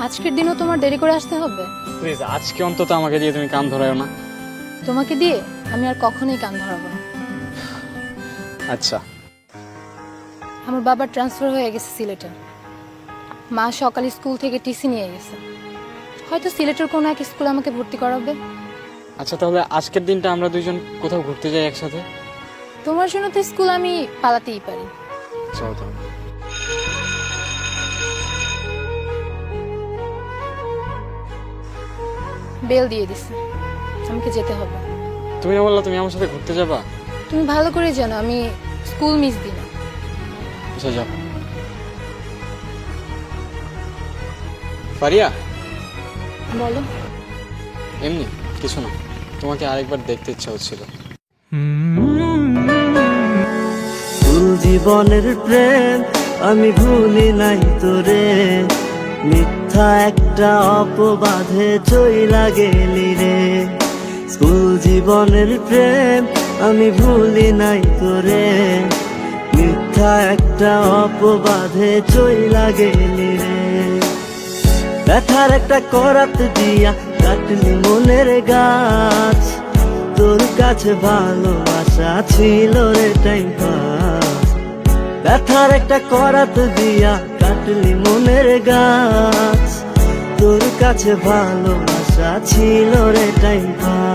আজকের দিনও তোমার দেরি করে আসতে হবে? প্লিজ আজকে অন্তত আমাকে দিয়ে তুমি কান ধরাও না। তোমাকে দিয়ে আমি আর কখনোই কান ধরাবো না। আচ্ছা। আমার বাবার ট্রান্সফার হয়ে গেছে সিলেটে। মা সকালে স্কুল থেকে টিসি নিয়ে গেছে, হয়তো সিলেটের কোনো এক স্কুলে আমাকে ভর্তি করাবে। আচ্ছা তাহলে আজকের দিনটা আমরা দুইজন কোথাও ঘুরতে যাই একসাথে। তোমার জন্য তো স্কুল আমি পালাতেই পারি। চলো তাহলে। বেল দিয়ে দিছে, আমাকে যেতে হবে। তুমি না বললা তুমি আমার সাথে ঘুরতে যাবা? তুমি ভালো করে জানো আমি স্কুল মিস দিই না। আচ্ছা যাও। ফারিয়া, বলো। এমনি কিছু না, তোমাকে আরেকবার দেখতে ইচ্ছা হচ্ছিল। স্কুল জীবনের প্রেম আমি ভুলি নাই তোরে, মিথ্যা একটা অপবাদে চইলা গেলি রে। স্কুল জীবনের প্রেম আমি ভুলি নাই তোরে, মিথ্যা একটা অপবাদে চইলা গেলি রে। ব্যথার একটা করাত দিয়া কাটলি মনের গাছ, তোর কাছে ভালোবাসা ছিল রে টাইম পাস। ব্যথার একটা করাত দিয়া কাটলি মনের গাছ, তোর কাছে ভালোবাসা ছিল রে টাইম পাস।